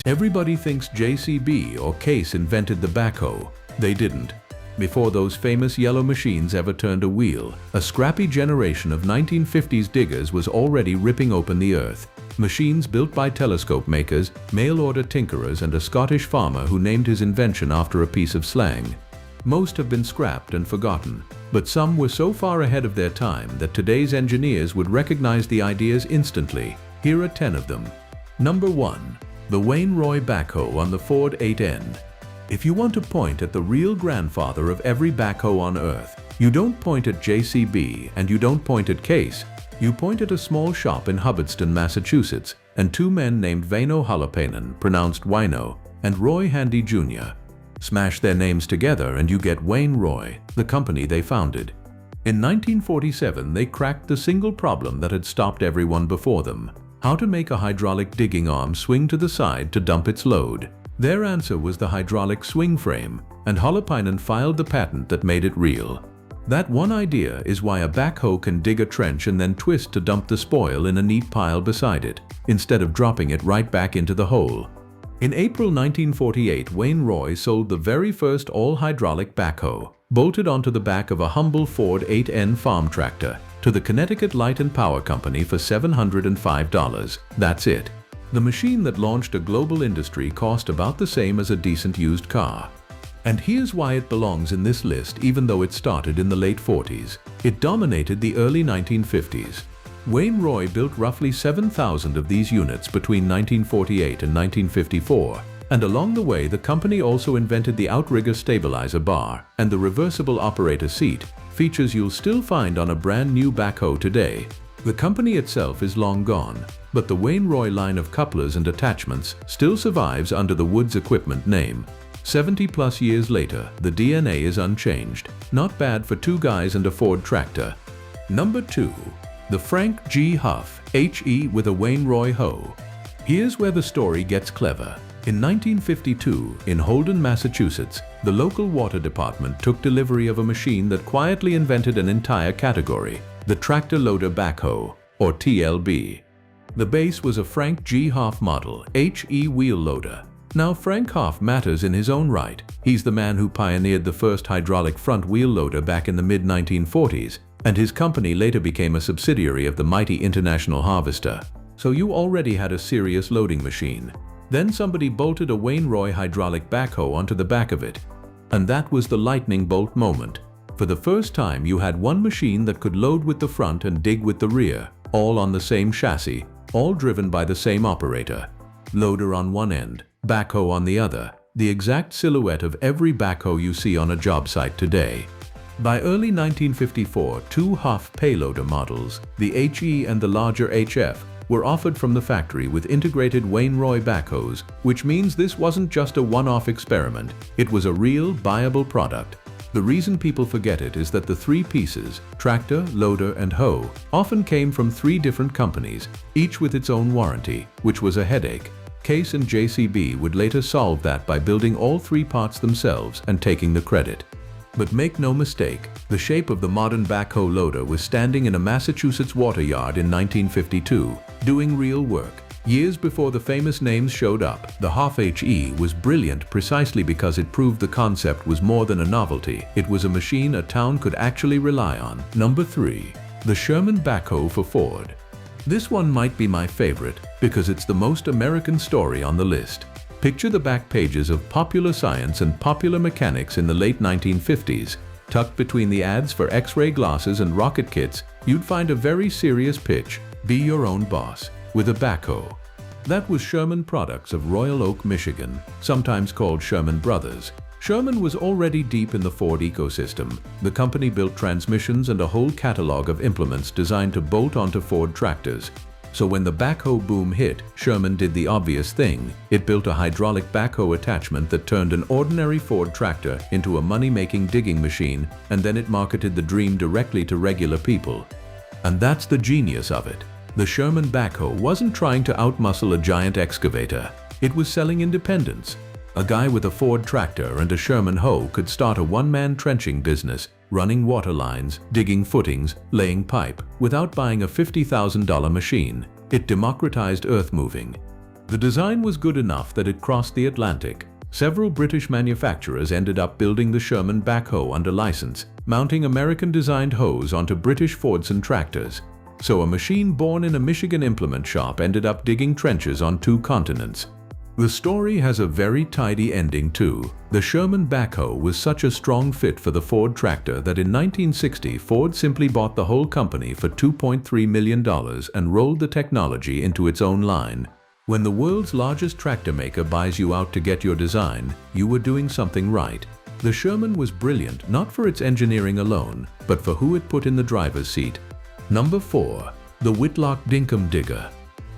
Everybody thinks JCB or Case invented the backhoe. They didn't. Before those famous yellow machines ever turned a wheel, a scrappy generation of 1950s diggers was already ripping open the earth. Machines built by telescope makers, mail-order tinkerers, and a Scottish farmer who named his invention after a piece of slang. Most have been scrapped and forgotten, but some were so far ahead of their time that today's engineers would recognize the ideas instantly. Here are 10 of them. Number 1. The Wain-Roy backhoe on the Ford 8N. If you want to point at the real grandfather of every backhoe on earth, you don't point at JCB and you don't point at Case. You point at a small shop in Hubbardston, Massachusetts, and two men named Väinö Halopainen, pronounced Wino, and Roy Handy Jr. Smash their names together and you get Wain-Roy, the company they founded. In 1947, they cracked the single problem that had stopped everyone before them: how to make a hydraulic digging arm swing to the side to dump its load. Their answer was the hydraulic swing frame, and Halopainen filed the patent that made it real. That one idea is why a backhoe can dig a trench and then twist to dump the spoil in a neat pile beside it, instead of dropping it right back into the hole. In April 1948, Wain-Roy sold the very first all-hydraulic backhoe, bolted onto the back of a humble Ford 8N farm tractor, to the Connecticut Light and Power Company for $705. That's it. The machine that launched a global industry cost about the same as a decent used car. And here's why it belongs in this list even though it started in the late 40s. It dominated the early 1950s. Wain-Roy built roughly 7,000 of these units between 1948 and 1954, and along the way the company also invented the outrigger stabilizer bar and the reversible operator seat, features you'll still find on a brand new backhoe today. The company itself is long gone, but the Wain-Roy line of couplers and attachments still survives under the Woods Equipment name. 70+ years later, the DNA is unchanged. Not bad for two guys and a Ford tractor. Number 2. The Frank G. Huff HE with a Wain-Roy hoe. Here's where the story gets clever. In 1952, in Holden, Massachusetts, the local water department took delivery of a machine that quietly invented an entire category: the tractor loader backhoe, or TLB. The base was a Frank G. Huff model HE wheel loader. Now Frank Huff matters in his own right. He's the man who pioneered the first hydraulic front wheel loader back in the mid-1940s, and his company later became a subsidiary of the mighty International Harvester. So you already had a serious loading machine. Then somebody bolted a Wain-Roy hydraulic backhoe onto the back of it. And that was the lightning bolt moment. For the first time, you had one machine that could load with the front and dig with the rear, all on the same chassis, all driven by the same operator. Loader on one end, backhoe on the other, the exact silhouette of every backhoe you see on a job site today. By early 1954, two Huff payloader models, the HE and the larger HF, were offered from the factory with integrated Wain-Roy backhoes, which means this wasn't just a one-off experiment, it was a real, viable product. The reason people forget it is that the three pieces, tractor, loader, and hoe, often came from three different companies, each with its own warranty, which was a headache. Case and JCB would later solve that by building all three parts themselves and taking the credit. But make no mistake, the shape of the modern backhoe loader was standing in a Massachusetts water yard in 1952, doing real work. Years before the famous names showed up, the Huff HE was brilliant precisely because it proved the concept was more than a novelty. It was a machine a town could actually rely on. Number 3. The Sherman backhoe for Ford. This one might be my favorite because it's the most American story on the list. Picture the back pages of Popular Science and Popular Mechanics in the late 1950s. Tucked between the ads for X-ray glasses and rocket kits, you'd find a very serious pitch: be your own boss, with a backhoe. That was Sherman Products of Royal Oak, Michigan, sometimes called Sherman Brothers. Sherman was already deep in the Ford ecosystem. The company built transmissions and a whole catalog of implements designed to bolt onto Ford tractors. So when the backhoe boom hit, Sherman did the obvious thing. It built a hydraulic backhoe attachment that turned an ordinary Ford tractor into a money-making digging machine, and then it marketed the dream directly to regular people. And that's the genius of it. The Sherman backhoe wasn't trying to outmuscle a giant excavator. It was selling independence. A guy with a Ford tractor and a Sherman hoe could start a one-man trenching business, running water lines, digging footings, laying pipe, without buying a $50,000 machine. It democratized earth moving. The design was good enough that it crossed the Atlantic. Several British manufacturers ended up building the Sherman backhoe under license, mounting American-designed hoes onto British Fordson tractors. So a machine born in a Michigan implement shop ended up digging trenches on 2 continents. The story has a very tidy ending too. The Sherman backhoe was such a strong fit for the Ford tractor that in 1960 Ford simply bought the whole company for $2.3 million and rolled the technology into its own line. When the world's largest tractor maker buys you out to get your design, you were doing something right. The Sherman was brilliant not for its engineering alone, but for who it put in the driver's seat. Number 4. The Whitlock Dinkum digger.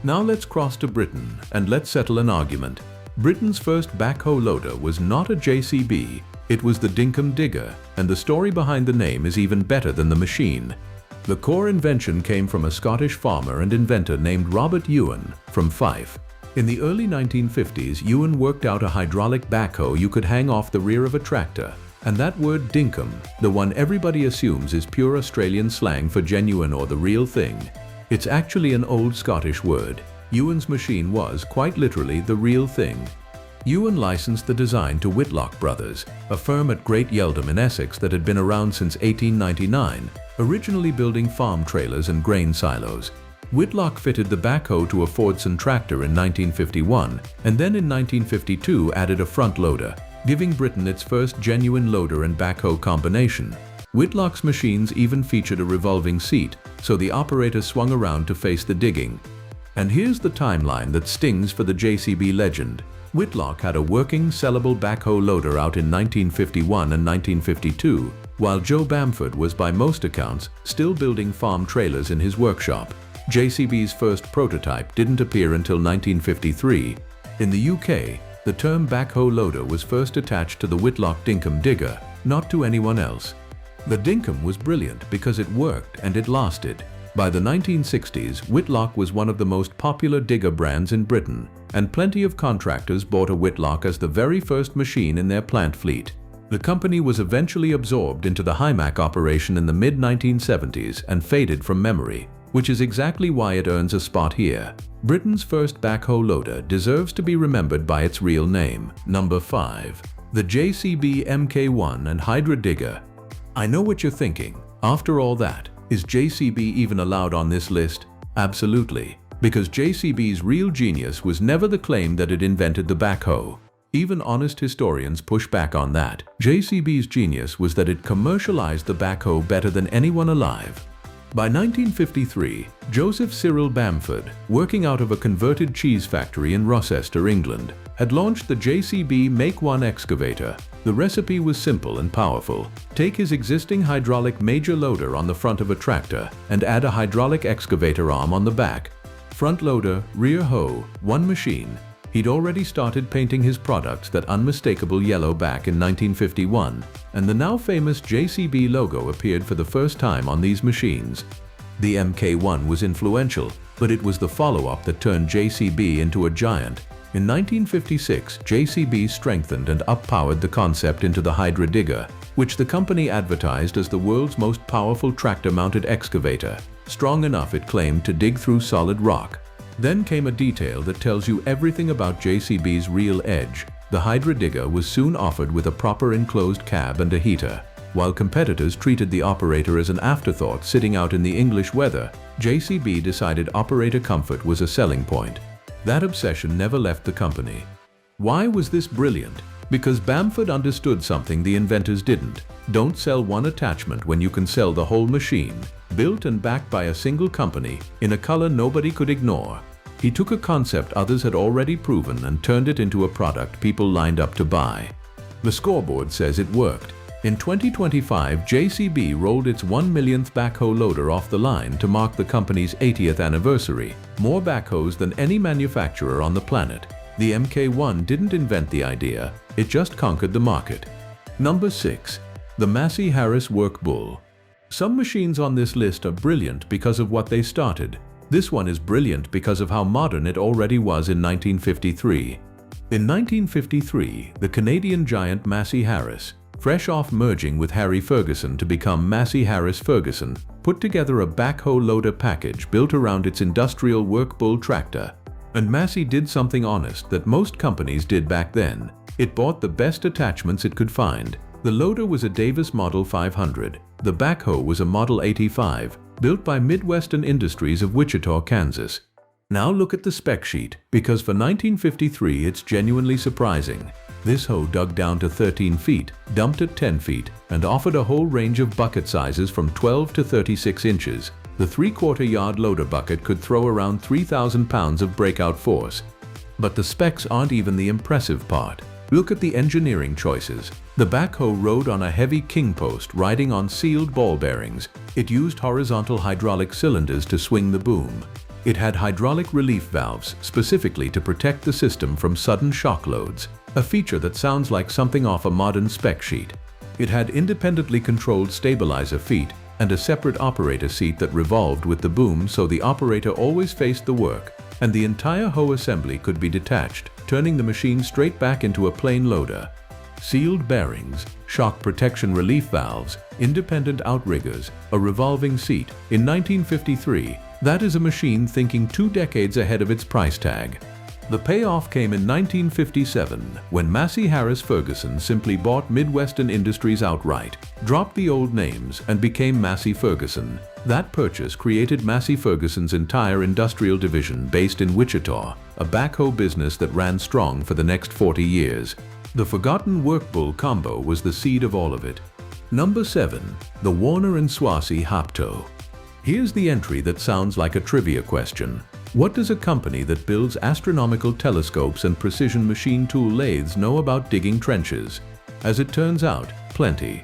Now let's cross to Britain and let's settle an argument. Britain's first backhoe loader was not a JCB, it was the Dinkum digger, and the story behind the name is even better than the machine. The core invention came from a Scottish farmer and inventor named Robert Ewan from Fife. In the early 1950s, Ewan worked out a hydraulic backhoe you could hang off the rear of a tractor, and that word Dinkum, the one everybody assumes is pure Australian slang for genuine or the real thing. It's actually an old Scottish word. Ewan's machine was, quite literally, the real thing. Ewan licensed the design to Whitlock Brothers, a firm at Great Yeldham in Essex that had been around since 1899, originally building farm trailers and grain silos. Whitlock fitted the backhoe to a Fordson tractor in 1951, and then in 1952 added a front loader, giving Britain its first genuine loader and backhoe combination. Whitlock's machines even featured a revolving seat, so the operator swung around to face the digging. And here's the timeline that stings for the JCB legend. Whitlock had a working, sellable backhoe loader out in 1951 and 1952, while Joe Bamford was by most accounts still building farm trailers in his workshop. JCB's first prototype didn't appear until 1953. In the UK, the term backhoe loader was first attached to the Whitlock Dinkum digger, not to anyone else. The Dinkum was brilliant because it worked and it lasted. By the 1960s, Whitlock was one of the most popular digger brands in Britain, and plenty of contractors bought a Whitlock as the very first machine in their plant fleet. The company was eventually absorbed into the Hymac operation in the mid-1970s and faded from memory, which is exactly why it earns a spot here. Britain's first backhoe loader deserves to be remembered by its real name. Number 5. The JCB Mk1 and Hydra digger. I know what you're thinking. After all that, is JCB even allowed on this list? Absolutely, because JCB's real genius was never the claim that it invented the backhoe. Even honest historians push back on that. JCB's genius was that it commercialized the backhoe better than anyone alive. By 1953, Joseph Cyril Bamford, working out of a converted cheese factory in Rochester, England, had launched the JCB Make-1 excavator. The recipe was simple and powerful. Take his existing hydraulic major loader on the front of a tractor and add a hydraulic excavator arm on the back. Front loader, rear hoe, one machine. He'd already started painting his products that unmistakable yellow back in 1951, and the now famous JCB logo appeared for the first time on these machines. The Mk1 was influential, but it was the follow-up that turned JCB into a giant. In 1956, JCB strengthened and up-powered the concept into the Hydra digger, which the company advertised as the world's most powerful tractor-mounted excavator, strong enough it claimed to dig through solid rock. Then came a detail that tells you everything about JCB's real edge. The Hydra digger was soon offered with a proper enclosed cab and a heater. While competitors treated the operator as an afterthought sitting out in the English weather, JCB decided operator comfort was a selling point. That obsession never left the company. Why was this brilliant? Because Bamford understood something the inventors didn't. Don't sell one attachment when you can sell the whole machine, built and backed by a single company, in a color nobody could ignore. He took a concept others had already proven and turned it into a product people lined up to buy. The scoreboard says it worked. In 2025, JCB rolled its 1 millionth backhoe loader off the line to mark the company's 80th anniversary. More backhoes than any manufacturer on the planet. The Mk1 didn't invent the idea, it just conquered the market. Number 6. The Massey-Harris Workbull. Some machines on this list are brilliant because of what they started. This one is brilliant because of how modern it already was in 1953. In 1953, the Canadian giant Massey-Harris, fresh off merging with Harry Ferguson to become Massey-Harris Ferguson, put together a backhoe loader package built around its industrial Workbull tractor. And Massey did something honest that most companies did back then. It bought the best attachments it could find. The loader was a Davis Model 500. The backhoe was a Model 85, built by Midwestern Industries of Wichita, Kansas. Now look at the spec sheet, because for 1953 it's genuinely surprising. This hoe dug down to 13 feet, dumped at 10 feet, and offered a whole range of bucket sizes from 12 to 36 inches. The 3/4 yard loader bucket could throw around 3,000 pounds of breakout force. But the specs aren't even the impressive part. Look at the engineering choices. The backhoe rode on a heavy king post riding on sealed ball bearings. It used horizontal hydraulic cylinders to swing the boom. It had hydraulic relief valves specifically to protect the system from sudden shock loads, a feature that sounds like something off a modern spec sheet. It had independently controlled stabilizer feet and a separate operator seat that revolved with the boom so the operator always faced the work, and the entire hoe assembly could be detached, turning the machine straight back into a plain loader. Sealed bearings, shock protection relief valves, independent outriggers, a revolving seat. In 1953, that is a machine thinking 2 decades ahead of its price tag. The payoff came in 1957 when Massey-Harris simply bought Midwestern Industries outright, dropped the old names, and became Massey-Ferguson. That purchase created Massey-Ferguson's entire industrial division based in Wichita, a backhoe business that ran strong for the next 40 years. The forgotten Workbull combo was the seed of all of it. Number 7. The Warner & Swassey Hopto. Here's the entry that sounds like a trivia question. What does a company that builds astronomical telescopes and precision machine tool lathes know about digging trenches? As it turns out, plenty.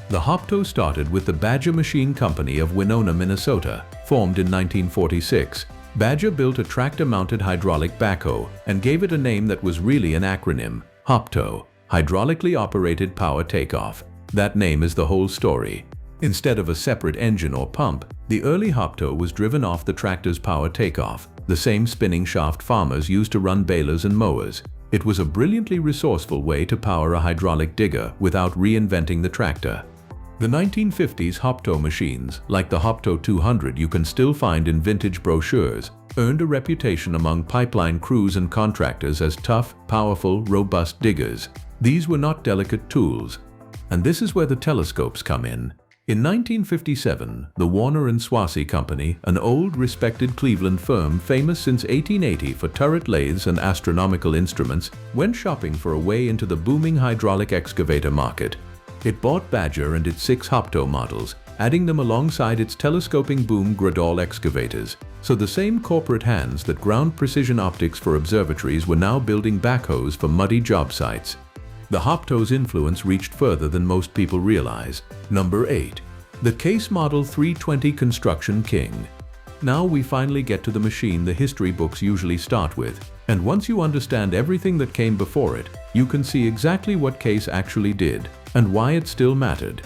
The Hopto started with the Badger Machine Company of Winona, Minnesota, formed in 1946. Badger built a tractor-mounted hydraulic backhoe and gave it a name that was really an acronym, Hopto, hydraulically operated power takeoff. That name is the whole story. Instead of a separate engine or pump, the early Hopto was driven off the tractor's power takeoff, the same spinning shaft farmers used to run balers and mowers. It was a brilliantly resourceful way to power a hydraulic digger without reinventing the tractor. The 1950s Hopto machines, like the Hopto 200 you can still find in vintage brochures, earned a reputation among pipeline crews and contractors as tough, powerful, robust diggers. These were not delicate tools. And this is where the telescopes come in. In 1957, the Warner & Swassey Company, an old, respected Cleveland firm famous since 1880 for turret lathes and astronomical instruments, went shopping for a way into the booming hydraulic excavator market. It bought Badger and its 6 Hopto models, adding them alongside its telescoping boom Gradall excavators. So the same corporate hands that ground precision optics for observatories were now building backhoes for muddy job sites. The Hopto's influence reached further than most people realize. Number 8. The Case Model 320 Construction King. Now we finally get to the machine the history books usually start with, and once you understand everything that came before it, you can see exactly what Case actually did, and why it still mattered.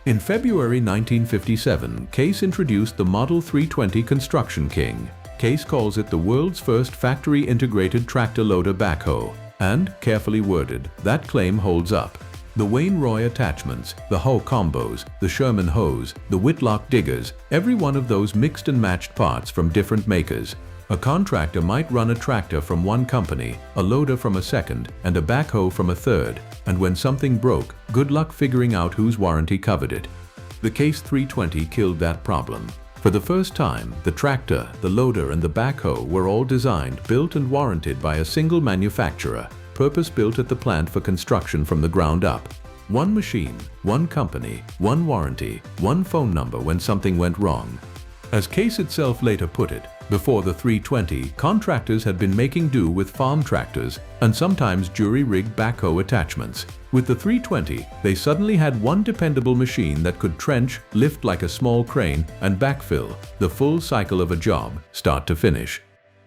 In February 1957, Case introduced the Model 320 Construction King. Case calls it the world's first factory-integrated tractor-loader backhoe. And, carefully worded, that claim holds up. The Wain-Roy attachments, the hoe combos, the Sherman hoes, the Whitlock diggers, every one of those mixed and matched parts from different makers. A contractor might run a tractor from one company, a loader from a second, and a backhoe from a third, and when something broke, good luck figuring out whose warranty covered it. The Case 320 killed that problem. For the first time, the tractor, the loader, and the backhoe were all designed, built, and warranted by a single manufacturer, purpose-built at the plant for construction from the ground up. One machine, one company, one warranty, one phone number when something went wrong. As Case itself later put it, before the 320, contractors had been making do with farm tractors and sometimes jury-rigged backhoe attachments. With the 320, they suddenly had one dependable machine that could trench, lift like a small crane, and backfill, the full cycle of a job, start to finish.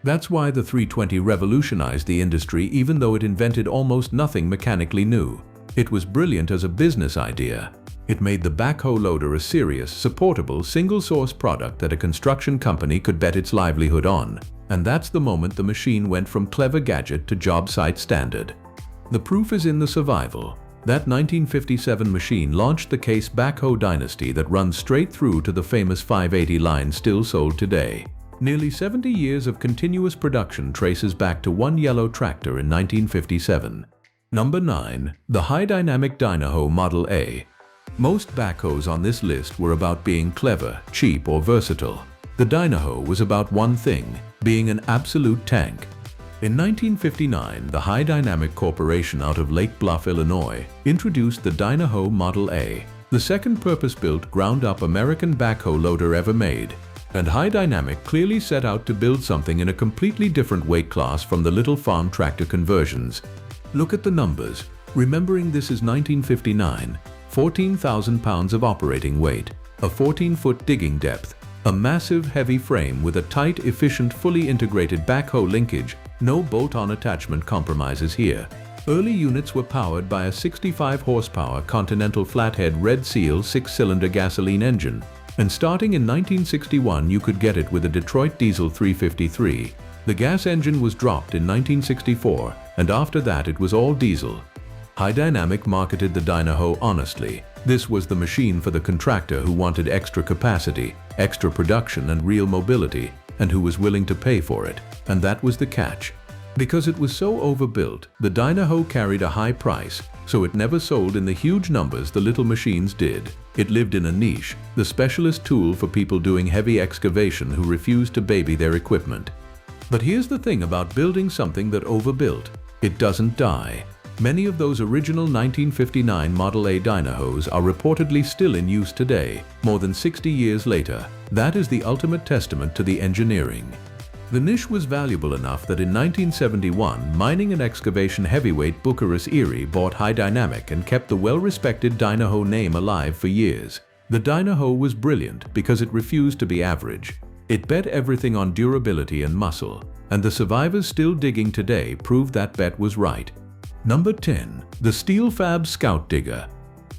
That's why the 320 revolutionized the industry even though it invented almost nothing mechanically new. It was brilliant as a business idea. It made the backhoe loader a serious, supportable, single-source product that a construction company could bet its livelihood on. And that's the moment the machine went from clever gadget to job site standard. The proof is in the survival. That 1957 machine launched the Case backhoe dynasty that runs straight through to the famous 580 line still sold today. Nearly 70 years of continuous production traces back to one yellow tractor in 1957. Number 9. The High Dynamic Dynahoe Model A. Most backhoes on this list were about being clever, cheap, or versatile. The Dynahoe was about one thing, being an absolute tank. In 1959, the High Dynamic Corporation out of Lake Bluff, Illinois, introduced the Dynahoe Model A, the second purpose-built, ground-up American backhoe loader ever made. And High Dynamic clearly set out to build something in a completely different weight class from the little farm tractor conversions. Look at the numbers. Remembering this is 1959, 14,000 pounds of operating weight, a 14-foot digging depth, a massive heavy frame with a tight, efficient, fully integrated backhoe linkage, no bolt-on attachment compromises here. Early units were powered by a 65 horsepower Continental Flathead Red Seal 6-cylinder gasoline engine, and starting in 1961 you could get it with a Detroit Diesel 353. The gas engine was dropped in 1964, and after that it was all diesel. High Dynamic marketed the Dynahoe honestly. This was the machine for the contractor who wanted extra capacity, extra production and real mobility, and who was willing to pay for it. And that was the catch. Because it was so overbuilt, the Dynahoe carried a high price, so it never sold in the huge numbers the little machines did. It lived in a niche, the specialist tool for people doing heavy excavation who refused to baby their equipment. But here's the thing about building something that overbuilt. It doesn't die. Many of those original 1959 Model A Dynahoes are reportedly still in use today, more than 60 years later. That is the ultimate testament to the engineering. The niche was valuable enough that in 1971, mining and excavation heavyweight Bucharest Erie bought High Dynamic and kept the well-respected Dynahoe name alive for years. The Dynahoe was brilliant because it refused to be average. It bet everything on durability and muscle, and the survivors still digging today prove that bet was right. Number 10. The Steel Fab Scout Digger.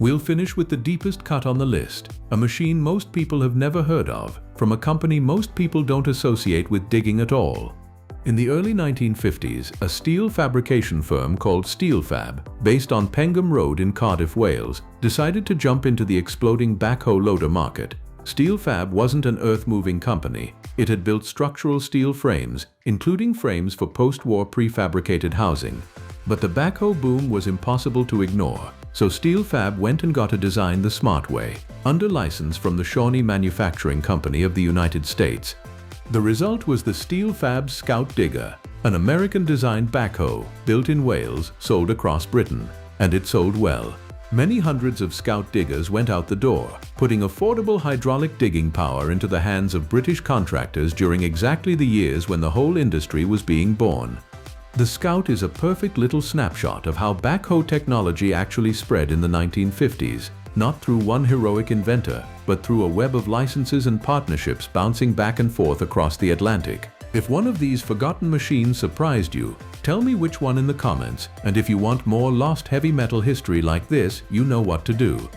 We'll finish with the deepest cut on the list, a machine most people have never heard of, from a company most people don't associate with digging at all. In the early 1950s, a steel fabrication firm called Steel Fab, based on Pengham Road in Cardiff, Wales, decided to jump into the exploding backhoe loader market. Steel Fab wasn't an earth-moving company. It had built structural steel frames, including frames for post-war prefabricated housing. But the backhoe boom was impossible to ignore, so Steel Fab went and got a design the smart way, under license from the Shawnee Manufacturing Company of the United States. The result was the Steel Fab Scout Digger, an American-designed backhoe, built in Wales, sold across Britain. And it sold well. Many hundreds of Scout diggers went out the door, putting affordable hydraulic digging power into the hands of British contractors during exactly the years when the whole industry was being born. The Scout is a perfect little snapshot of how backhoe technology actually spread in the 1950s, not through one heroic inventor, but through a web of licenses and partnerships bouncing back and forth across the Atlantic. If one of these forgotten machines surprised you, tell me which one in the comments, and if you want more lost heavy metal history like this, you know what to do.